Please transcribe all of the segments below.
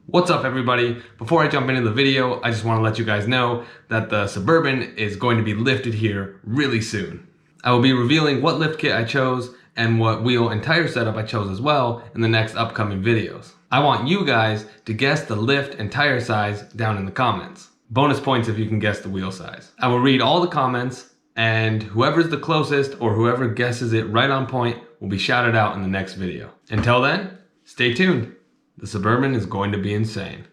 What's up everybody? Before I jump into the video, I just want to let you guys know that the Suburban is going to be lifted here really soon. I will be revealing what lift kit I chose and what wheel and tire setup I chose as well in the next upcoming videos. I want you guys to guess the lift and tire size down in the comments. Bonus points if you can guess the wheel size. I will read all the comments and whoever's the closest or whoever guesses it right on point will be shouted out in the next video. Until then, stay tuned. The Suburban is going to be insane.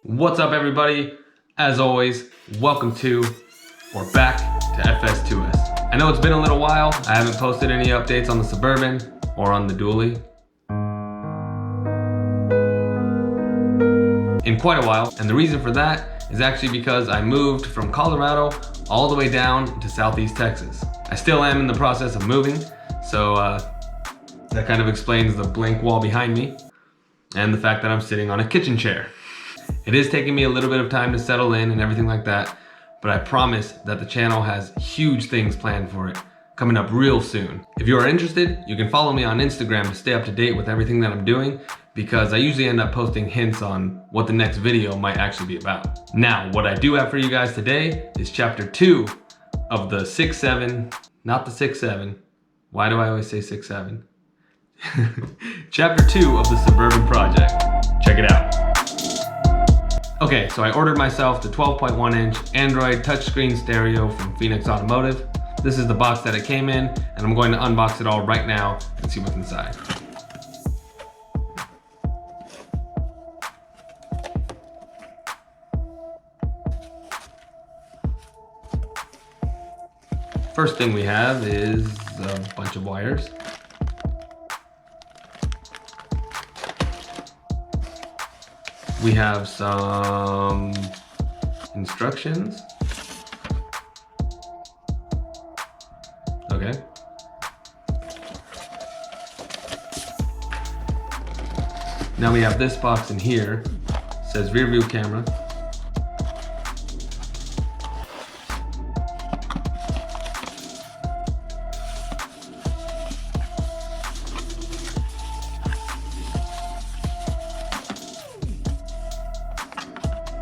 What's up everybody? As always, welcome to or back to FS2S. I know it's been a little while. I haven't posted any updates on the Suburban or on the dually in quite a while, and the reason for that is actually because I moved from Colorado all the way down to Southeast Texas. I still am in the process of moving, so that kind of explains the blank wall behind me and the fact that I'm sitting on a kitchen chair. It is taking me a little bit of time to settle in and everything like that, but I promise that the channel has huge things planned for it coming up real soon. If you are interested, you can follow me on Instagram to stay up to date with everything that I'm doing, because I usually end up posting hints on what the next video might actually be about. Now, what I do have for you guys today is chapter 2 of the 6-7, not the 6-7. Why do I always say 6-7? Chapter 2 of the Suburban project. Check it out. Okay, so I ordered myself the 12.1 inch Android touchscreen stereo from Phoenix Automotive. This is the box that it came in, and I'm going to unbox it all right now and see what's inside. First thing we have is a bunch of wires. We have some instructions. Okay. Now we have this box in here. It says rear view camera.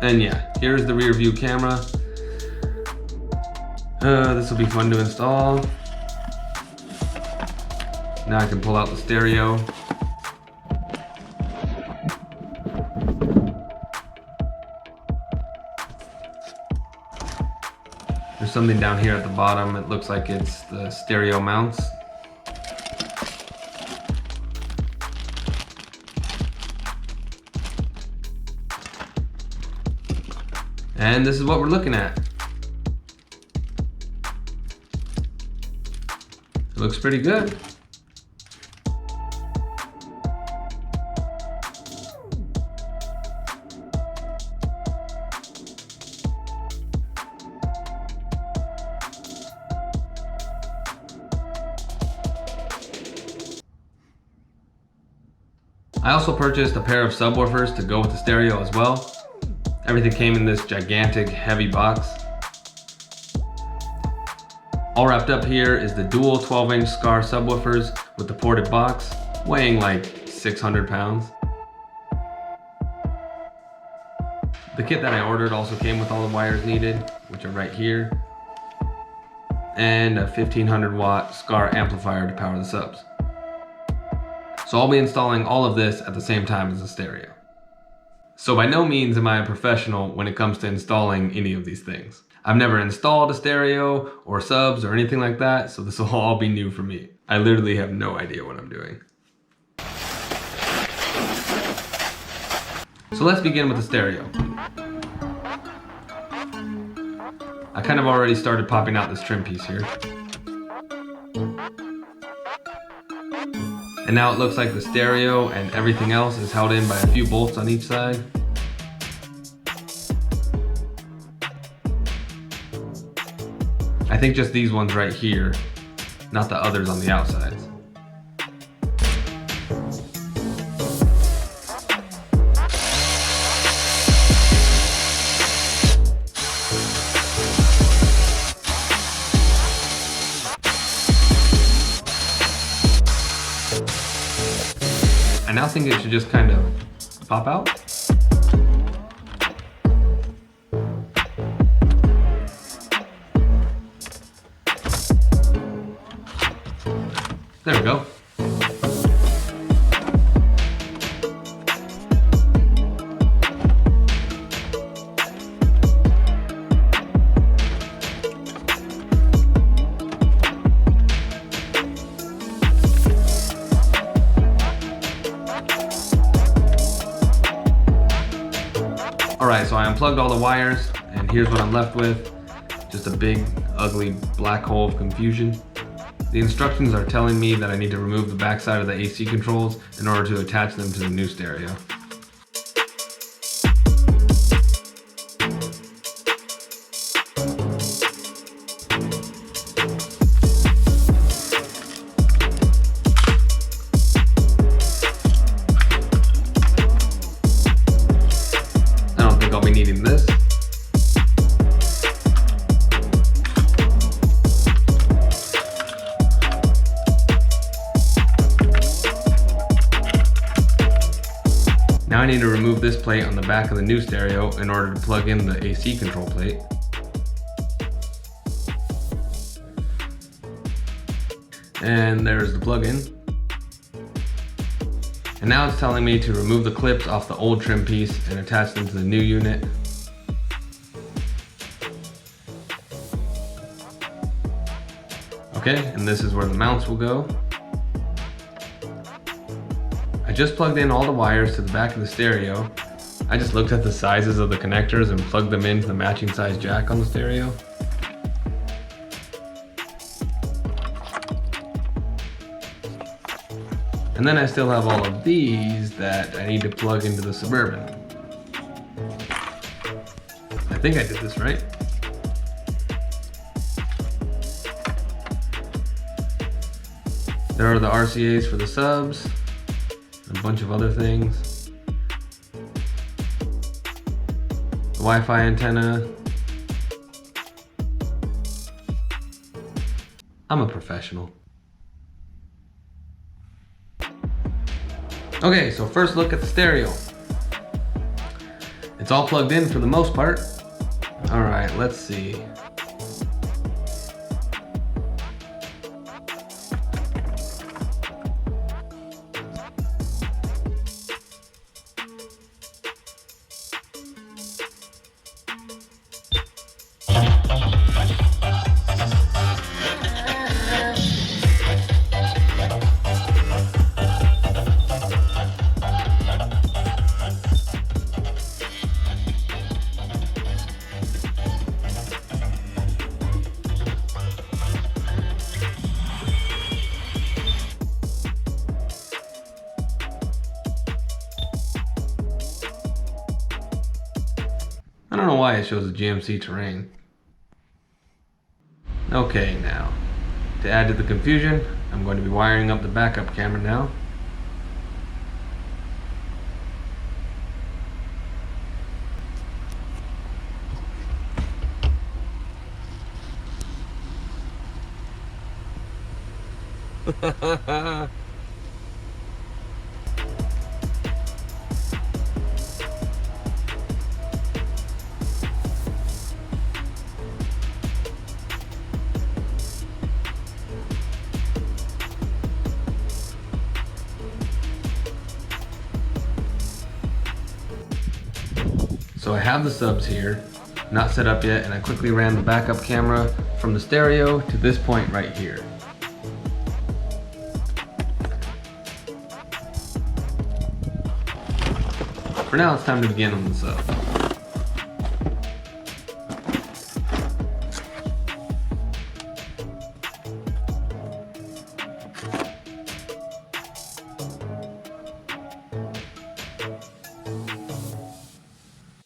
And yeah, here's the rear view camera. This will be fun to install. Now I can pull out the stereo. There's something down here at the bottom. It looks like it's the stereo mounts. And this is what we're looking at. It looks pretty good. I also purchased a pair of subwoofers to go with the stereo as well. Everything came in this gigantic, heavy box. All wrapped up here is the dual 12-inch Skar Subwoofers with the ported box, weighing like 600 pounds. The kit that I ordered also came with all the wires needed, which are right here, and a 1500 watt Skar amplifier to power the subs. So I'll be installing all of this at the same time as the stereo. So by no means am I a professional when it comes to installing any of these things. I've never installed a stereo or subs or anything like that, so this will all be new for me. I literally have no idea what I'm doing. So let's begin with the stereo. I kind of already started popping out this trim piece here. And now it looks like the stereo and everything else is held in by a few bolts on each side. I think just these ones right here, not the others on the outsides. I now think it should just kind of pop out. There we go. Alright, so I unplugged all the wires, and here's what I'm left with. Just a big, ugly black hole of confusion. The instructions are telling me that I need to remove the backside of the AC controls in order to attach them to the new stereo. I'll be needing this. Now I need to remove this plate on the back of the new stereo in order to plug in the AC control plate. And there's the plug-in. And now it's telling me to remove the clips off the old trim piece and attach them to the new unit. Okay, and this is where the mounts will go. I just plugged in all the wires to the back of the stereo. I just looked at the sizes of the connectors and plugged them into the matching size jack on the stereo. And then I still have all of these that I need to plug into the Suburban. I think I did this right. There are the RCAs for the subs, and a bunch of other things. The Wi-Fi antenna. I'm a professional. Okay, so first look at the stereo. It's all plugged in for the most part. All right, let's see. I don't know why it shows a GMC terrain. Okay, now, to add to the confusion, I'm going to be wiring up the backup camera now. So I have the subs here, not set up yet, and I quickly ran the backup camera from the stereo to this point right here. For now, it's time to begin on the sub.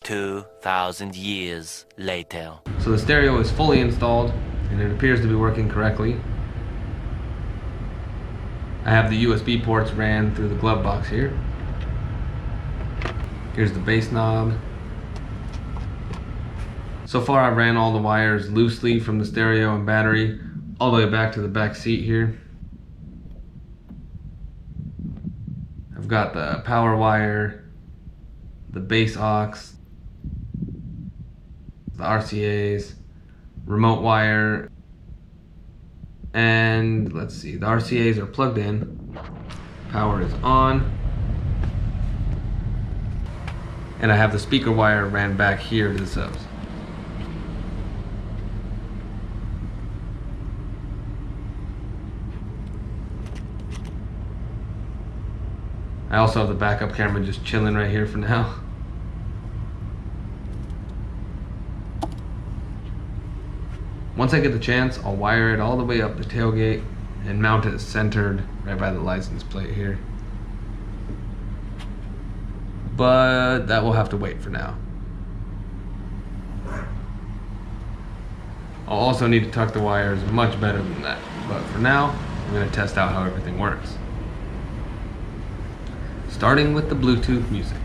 "2,000 years later." So the stereo is fully installed and it appears to be working correctly. I have the USB ports ran through the glove box here. Here's the bass knob. So far I've ran all the wires loosely from the stereo and battery all the way back to the back seat here. I've I've got the power wire, the base aux, the RCAs, remote wire, and let's see, the RCAs are plugged in, power is on, and I have the speaker wire ran back here to the subs. I also have the backup camera just chilling right here for now. Once I get the chance, I'll wire it all the way up the tailgate and mount it centered right by the license plate here. But that will have to wait for now. I'll also need to tuck the wires much better than that. But for now, I'm going to test out how everything works. Starting with the Bluetooth music.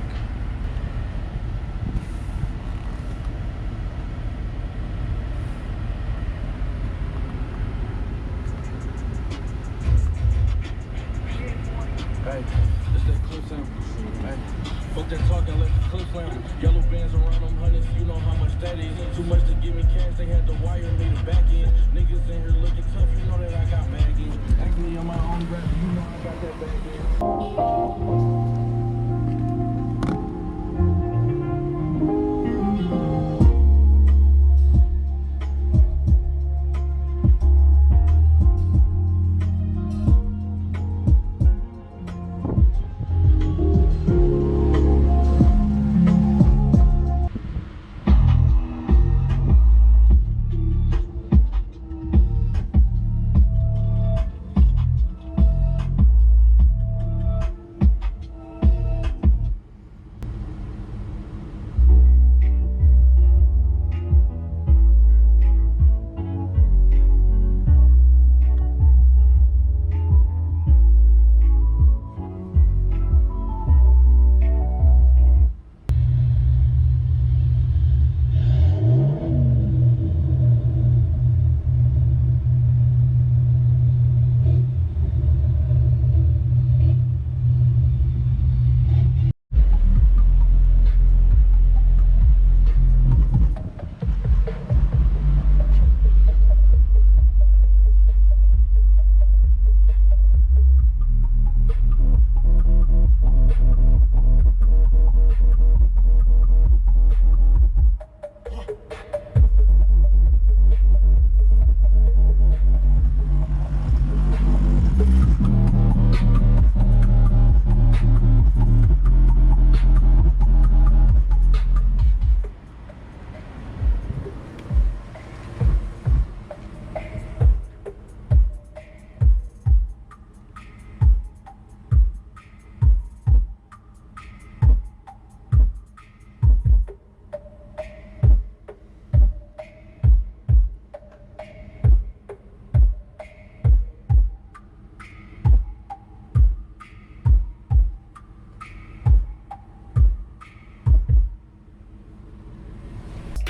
Hey, it's that clip sound. Hey, fuck that talking, let the clip sound. Yellow bands around them hundreds, you know how much that is. Too much to give me cash, they had to wire me the back end. Niggas in here looking tough, you know that I got bagging. Actually on my own breath, you know I got that back end.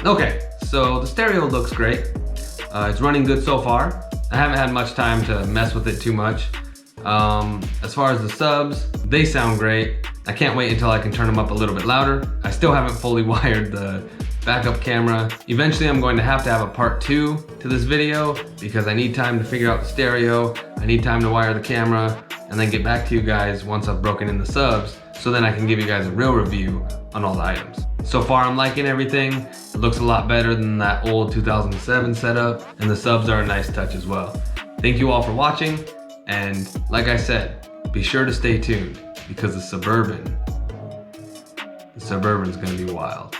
Okay, so the stereo looks great. It's running good so far. I haven't had much time to mess with it too much. As far as the subs, they sound great. I can't wait until I can turn them up a little bit louder. I still haven't fully wired the backup camera. Eventually I'm going to have a part 2 to this video because I need time to figure out the stereo. I need time to wire the camera and then get back to you guys once I've broken in the subs, so then I can give you guys a real review on all the items. So far I'm liking everything. It looks a lot better than that old 2007 setup, and the subs are a nice touch as well. Thank you all for watching, and like I said, be sure to stay tuned because the Suburban's gonna be wild.